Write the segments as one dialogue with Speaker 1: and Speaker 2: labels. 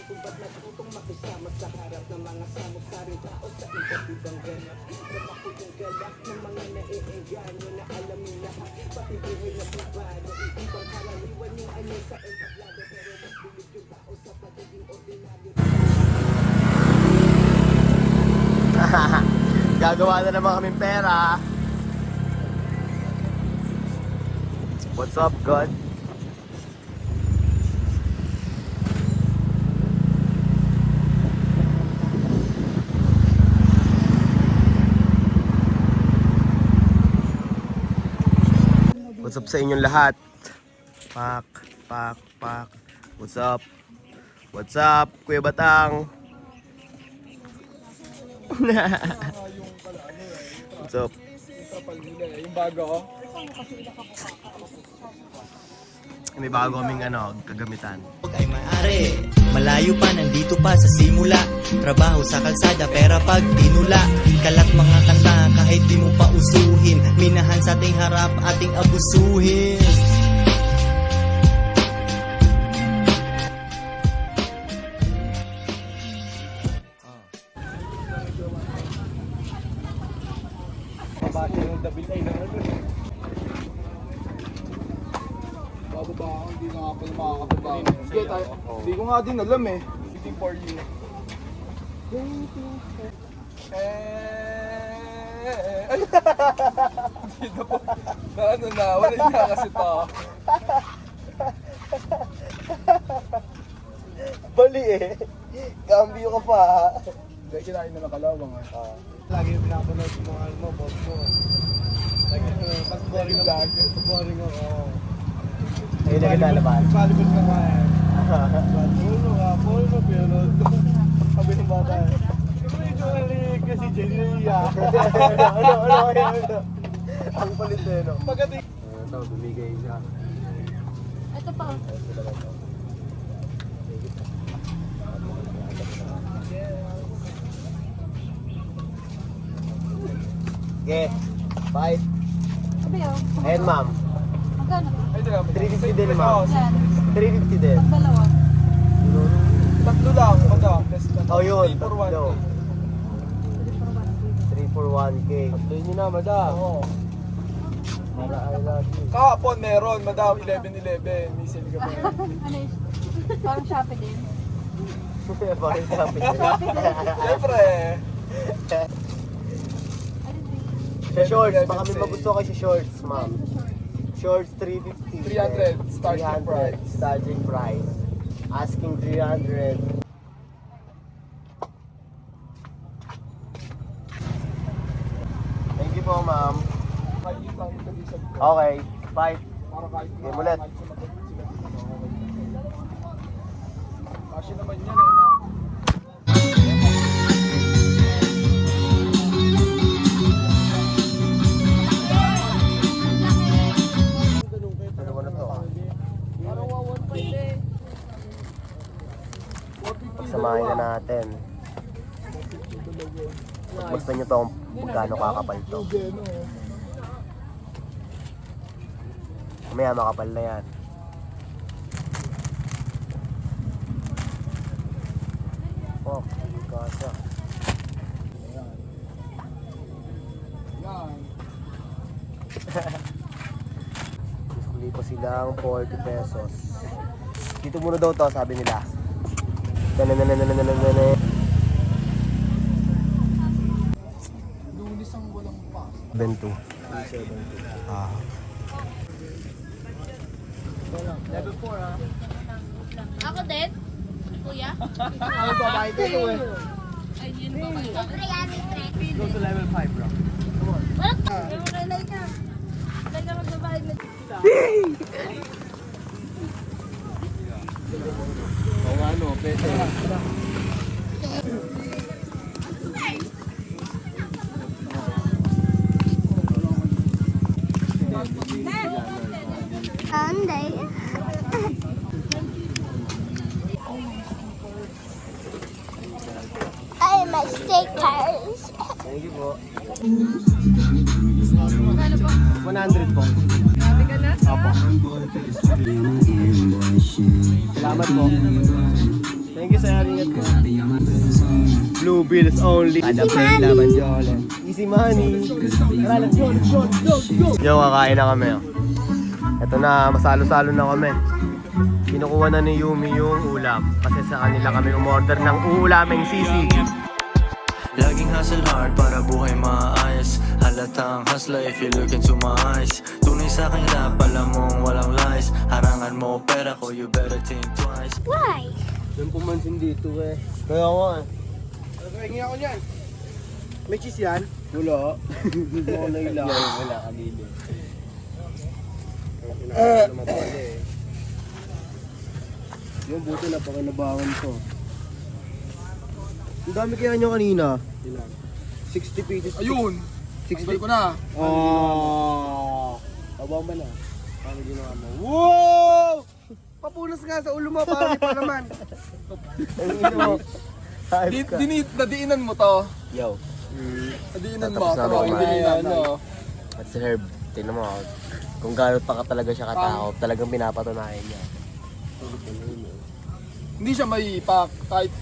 Speaker 1: kung ba't natutong makisama sa harap ng mga samot-saring tao sa iba't ibang ganap. Rama ko yung galak ng mga naiengganyo na alamin lahat, pati buhay na plabado. Ibang karaniwan yung ano sa entablado, pero mas bilib yung tao sa pagiging ordinaryo.
Speaker 2: Gagawa na naman kaming pera. What's up, God? What's up sa inyong lahat? Pak, pak, pak. What's up? What's up, Kuya Batang? What's up?
Speaker 3: Yung bago.
Speaker 2: May bago kaming kagamitan.
Speaker 4: Ay maaari, malayo pa, nandito pa sa simula. Trabaho sa kalsada, pera pag tinula. Kalat mga kanta, kahit di mo pa usuhin. Minahan sa ating harap, ating abusuhin.
Speaker 3: Mabati yung dabil ay na ano. Bababa ako, hindi nga pala makakapababa. Sige tayo. Hindi ko nga din alam eh. Waiting for you. Ay! Hindi na po. Na ano na, wala na kasi to.
Speaker 2: Bali eh. Cambio ka pa.
Speaker 3: Hindi, kinain na nakalawang eh. Lagi yung pinapanood yung mga ano, boss mo. Lagi pag boring ako. Pag boring ako.
Speaker 2: Ayun na kinalaban.
Speaker 3: Volleyball ka nga eh. Polo, pero sabi ng bata eh. Ito kasi Jenny
Speaker 2: Ano? Ang kulit eh, no?
Speaker 3: Pagdating.
Speaker 2: Ito, bumigay siya.
Speaker 5: Ito pa.
Speaker 2: Okay, bye.
Speaker 5: Sabi yun.
Speaker 2: Ayan, ma'am.
Speaker 5: Magkano?
Speaker 3: Ay, di lang.
Speaker 2: 350 din, ma'am.
Speaker 5: Yan.
Speaker 2: 350 din.
Speaker 5: Pag dalawa.
Speaker 3: Tatlo lang, madam.
Speaker 2: Oh, yun.
Speaker 3: 3 for 1.
Speaker 2: Tatlo. 3 for 1K. Tatlo nyo na, madam.
Speaker 3: Oo.
Speaker 2: Para I love you.
Speaker 3: Kahapon meron, madam. 11-11. May sale ka ba?
Speaker 5: Ano yun? Parang Shopee din.
Speaker 2: Bakit sabi niya?
Speaker 3: Siyempre.
Speaker 5: Ano din?
Speaker 2: Sa shorts, baka may magusto kayo sa shorts, ma'am.
Speaker 5: Ano sa short?
Speaker 2: Shorts 350.
Speaker 3: 300 starting price.
Speaker 2: Starting price. Asking 300. Thank you po, ma'am.
Speaker 3: Kahit yung lang ito di sa
Speaker 2: Okay, bye.
Speaker 3: para kahit
Speaker 2: Game ulit.
Speaker 3: kahit sumagot sila dito. Kasi naman yan eh. No?
Speaker 2: Dalawa na to.
Speaker 3: Parang wawan pa yun eh.
Speaker 2: Pagsamahin na natin. Gusto nyo to kung magkano kakapal to. Mamaya makapal na yan. Oh, kasa.
Speaker 3: Yan.
Speaker 2: Bili pa silang 40 pesos. Dito muna daw to, sabi nila. Nanananananananana.
Speaker 3: Lunis ang walang pas.
Speaker 2: 72. Ah.
Speaker 3: Level 4 ah.
Speaker 5: Ako din? Kuya?
Speaker 3: Ano ba ba ito eh?
Speaker 5: Ay, yun ba kayo?
Speaker 3: Go to level 5 bro.
Speaker 5: What? Lay ka. Lay ka magbabayad na.
Speaker 3: Oo nga no, pwede.
Speaker 6: Sunday. I am my stickers.
Speaker 2: Thank you po.
Speaker 5: Magkano po?
Speaker 2: 100 po.
Speaker 5: Grabe ka na?
Speaker 2: Opo. Salamat po. Thank you, sir. Ingat ko. Blue bills only. Kada play laban Jolen. Easy money. Tara, let's go, let's go, let's go, let's go. Yo, kakain na kami. Ito na, masalo-salo na kami. Kinukuha na ni Yumi yung ulam. Kasi sa kanila kami umorder ng uulaming sisig.
Speaker 4: Laging hustle hard para buhay maayos. Halatang hustler if you look into my eyes. Tunay sa aking rap, alam mong walang lies. Harangan mo pera ko, you better think twice.
Speaker 6: Why?
Speaker 2: Yung pumansin dito eh. Kaya nga eh.
Speaker 3: Hingi ako niyan. May cheese yan? Wala. Hindi ko nailang.
Speaker 2: Wala kanina.
Speaker 3: Yung buti na pakinabangan ko.
Speaker 2: Ang dami kaya nyo kanina.
Speaker 3: 60 pieces.
Speaker 7: Ayun!
Speaker 3: 60
Speaker 7: ko na.
Speaker 3: Tabang ba na? Paano ginawa mo? Wow! Papunas nga sa ulo mo, pangit pa naman.
Speaker 2: Ang ino mo. Hype ka.
Speaker 7: Nadiinan mo to.
Speaker 2: Yo.
Speaker 7: Nadiinan mo.
Speaker 2: Tatapos na
Speaker 7: Pero
Speaker 2: ako
Speaker 7: hindi
Speaker 2: kumain.
Speaker 7: na ano.
Speaker 2: At si Herb, tingnan mo. Kung gano'n pa ka talaga siya katao, talagang pinapatunayan niya.
Speaker 7: Hindi siya may ipak kahit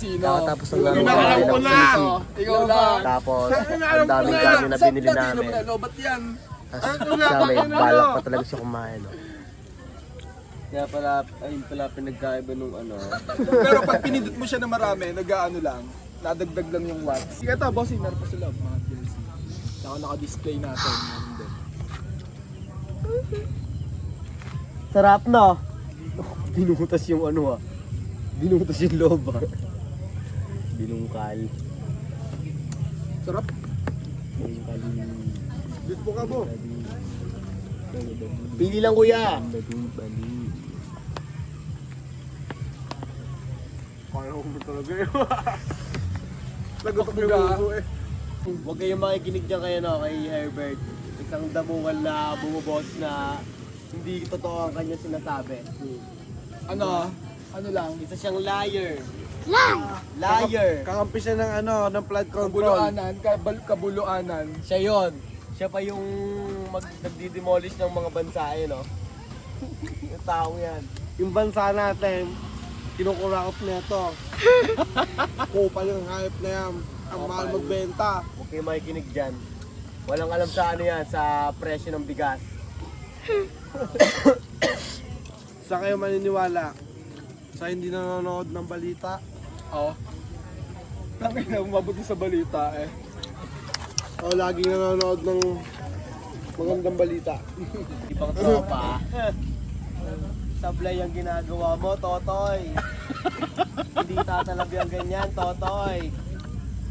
Speaker 7: sino.
Speaker 2: Kakatapos ng laro
Speaker 7: Alam
Speaker 2: namin
Speaker 7: ko
Speaker 2: ng
Speaker 7: na!
Speaker 2: sisig.
Speaker 7: Ikaw lang.
Speaker 2: Tapos, ang daming gamit na binili namin.
Speaker 7: Lobat yan.
Speaker 2: Tapos siya may balak pa talaga siya kumain. No?
Speaker 3: Kaya pala, ayun pala pinagkaiba nung ano.
Speaker 7: Pero pag pinindot mo siya na marami, nag-ano lang. Nadagdag lang yung watts. Sige ito, bossing. Meron pa sila mga jersey. Saka naka-display natin. Meron din.
Speaker 2: Sarap no? Binutas yung ano ah. Binutas yung loob ah. Binungkal.
Speaker 7: Sarap.
Speaker 2: Binungkal.
Speaker 3: Dito ka mo.
Speaker 2: Pili lang kuya.
Speaker 3: Kaya ko mo talaga yun.
Speaker 7: Lagot yung eh.
Speaker 2: Huwag kayong makikinig dyan kayo no, kay Herbert. Isang damungal na bumubos na hindi totoo ang kanya sinasabi.
Speaker 7: Ano lang.
Speaker 2: Isa siyang liar.
Speaker 6: Lie!
Speaker 2: Liar.
Speaker 3: Kakampi siya ng ano, ng flood control.
Speaker 7: Kabuluanan.
Speaker 2: Siya yon. Siya pa yung nagdi-demolish ng mga bansa eh, no? Yung taong yan.
Speaker 3: Yung bansa natin, kinukurakot na ito. Kupal yung hype na yan. Ang mahal magbenta.
Speaker 2: Huwag kayong makikinig dyan. Walang alam sa ano yan, sa presyo ng bigas.
Speaker 3: Sa kayo maniniwala? Sa hindi nanonood ng balita?
Speaker 7: Oo. Tangin na, mabuti sa balita eh.
Speaker 3: O laging nanonood ng magandang balita?
Speaker 2: Ibang tropa. Sablay ang ginagawa mo, Totoy. Hindi tatalab yung ganyan, Totoy.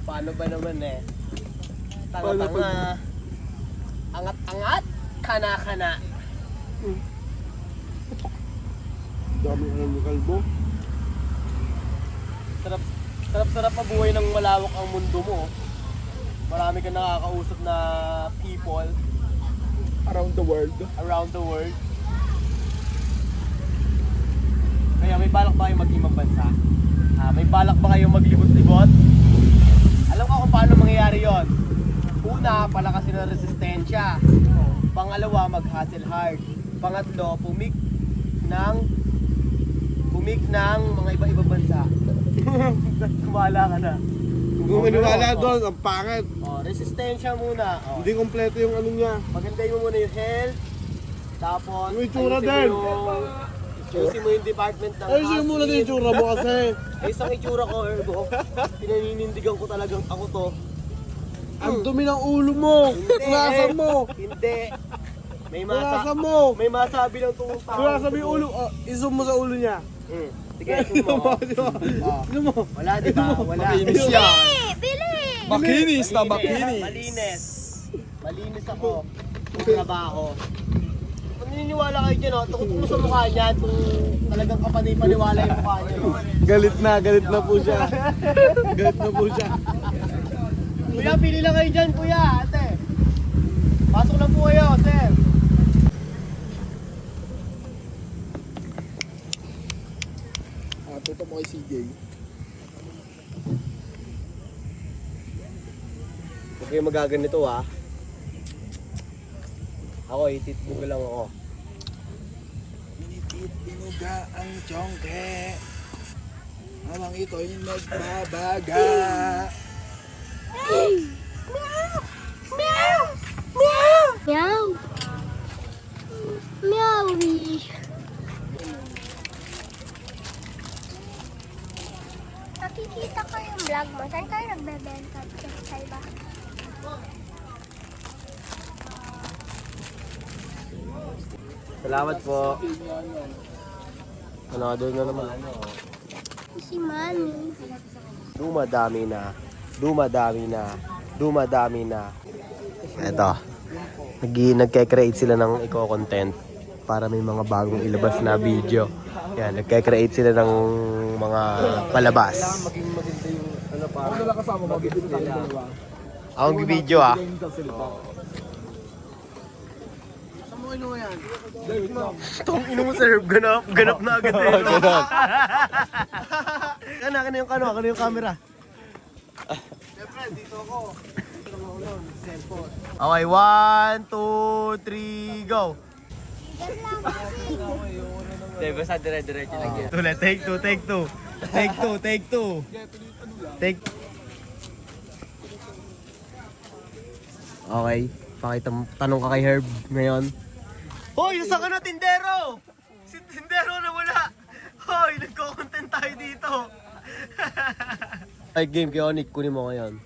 Speaker 2: Paano ba naman eh? Tanga-tanga. Angat-angat, kana-kana.
Speaker 3: Dami alam ni Kalbo.
Speaker 2: Sarap mabuhay ng malawak ang mundo mo. Marami kang nakakausap na people
Speaker 7: Around the world.
Speaker 2: around the world. Kaya may balak ba kayong mag-ibang bansa? May balak ba kayong maglibot-libot? Alam ko kung paano mangyayari yon. Una, palakasin ng resistensya. Pangalawa, mag-hustle hard. Pangatlo, pumik ng mga iba-ibang bansa. Kumala ka na.
Speaker 3: Kung maniwala doon, ang pangit.
Speaker 2: Resistensya muna.
Speaker 3: Hindi kompleto yung ano niya.
Speaker 2: Pagandahin mo muna yung health. Tapos,
Speaker 3: Yung itsura
Speaker 2: ayusin
Speaker 3: din.
Speaker 2: ayusin mo yung department ng
Speaker 3: Ay, siya muna din yung tsura mo kasi.
Speaker 2: Ay, isang itsura ko, Ergo. Pinaninindigan ko talagang ako to.
Speaker 3: Ang dumi ng ulo mo. Nasa mo.
Speaker 2: Hindi.
Speaker 3: Nasa mo.
Speaker 2: May masabi lang itong tao.
Speaker 3: Nasa mo yung ulo. Isum mo sa ulo niya.
Speaker 2: Sige, zoom mo.
Speaker 3: Ano mo?
Speaker 2: Wala, di ba? Wala.
Speaker 7: Makinis yan.
Speaker 6: Bili!
Speaker 7: Makinis na makinis.
Speaker 2: Malinis. Malinis ako. Kung trabaho. Kung naniniwala kayo dyan, tukot mo sa mukha niya, kung talagang kapanipaniwala yung mukha niya.
Speaker 3: Galit na po siya. Galit na po siya.
Speaker 2: Kuya, pili lang kayo dyan, kuya, ate. Pasok lang po kayo, sir.
Speaker 7: Ito mo kay CJ.
Speaker 2: Huwag kayo magaganito ha. Ako, ititbog lang ako.
Speaker 7: Binitit, binuga ang chongke. Amang ito'y nagbabaga.
Speaker 6: Meow. Meowie. Nakikita ko yung vlog mo. Saan tayo nagbebenta? Sa iba.
Speaker 2: Salamat po. Ano, doon na naman.
Speaker 6: Si Mami.
Speaker 2: Dumadami na. Dumadami na. Dumadami na. Eto. Nagke-create sila ng eco-content para may mga bagong ilabas na video. Yan, nagke-create sila ng mga palabas.
Speaker 3: Maging maganda yung ano pa.
Speaker 7: Ako nalang kasama, mag-ibig tayo dalawa.
Speaker 2: Akong video ah.
Speaker 7: Ganyan sa salita. Saan mo kinuha yan? David, ma'am.
Speaker 2: Tong ino mo sir, ganap na agad eh. Ganap. Kana yung camera.
Speaker 3: Siyempre, dito ako. Dito ako nun, cellphone.
Speaker 2: Okay, 1, 2, 3, go.
Speaker 3: Hindi, basta dire-diretso lang yan.
Speaker 2: Tuloy, take two. Take. Okay, pakita mo, tanong ka kay Herb ngayon. Hoy, saan ka na, tindero? Si tindero na wala. Hoy, nagko-content tayo dito. Ay, game kay Onic, kunin mo ngayon.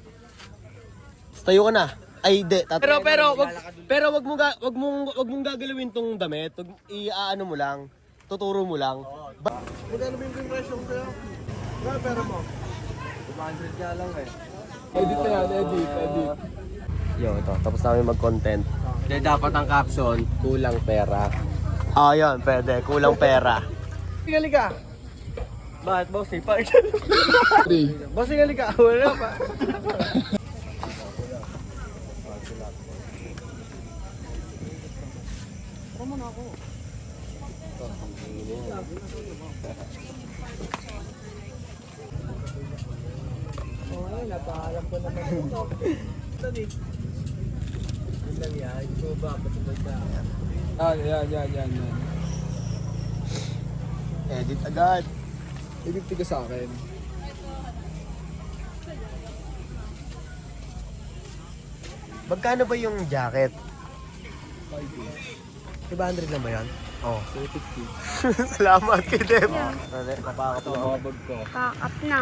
Speaker 2: Tayo ka na. Ay, di. Pero wag mong gagalawin tong damit. Iaano mo lang. Tuturo mo lang.
Speaker 3: Magkano ba yung impression ko yun? Magkano pera mo? 200 nga lang eh.
Speaker 7: Edit na yan, edit.
Speaker 2: Yo, ito. Tapos namin mag-content.
Speaker 3: Hindi, dapat ang caption, kulang pera.
Speaker 2: Ah, yun. Pwede. Kulang pera.
Speaker 3: Gali ka! Bakit, boss? Pa Boss, gali ka! Wala pa.
Speaker 7: Yan.
Speaker 2: Edit agad.
Speaker 7: Edit ka sa akin.
Speaker 2: Magkano ba yung jacket? 500 lang ba yan? Oo.
Speaker 7: 250.
Speaker 2: Salamat kay Deb. Napakap
Speaker 7: Ito, mga bag ko.
Speaker 6: Pack-up na.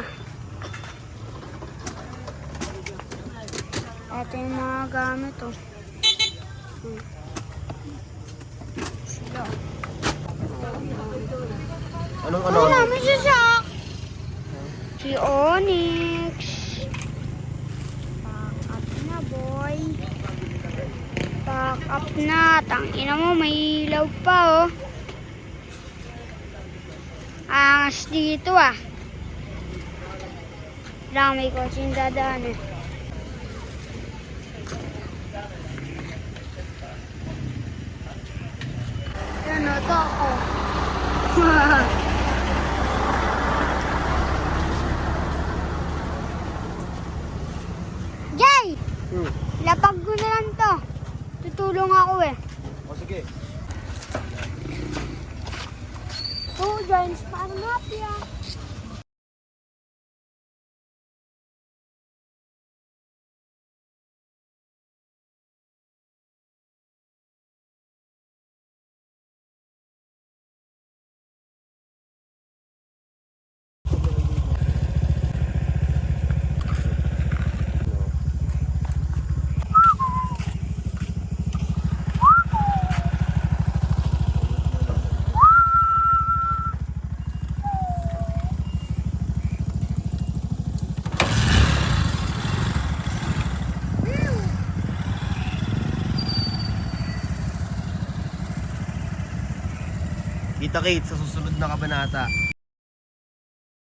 Speaker 6: Ito yung mga gamit, oh. Sila.
Speaker 2: Anong
Speaker 6: Ay, namin si Shaq! Si Onyx. Pack-up na, boy. Pack-up na. Tangina mo, may ilaw pa, oh. Angas dito, ah. Lang, may kotse yung dadaan, eh. Yan, ito ako. Jay! Lapag ko na lang to. Tutulong ako eh.
Speaker 2: O sige.
Speaker 6: Oh, Giants, paano mapya?
Speaker 2: Kita Kate sa susunod na kabanata.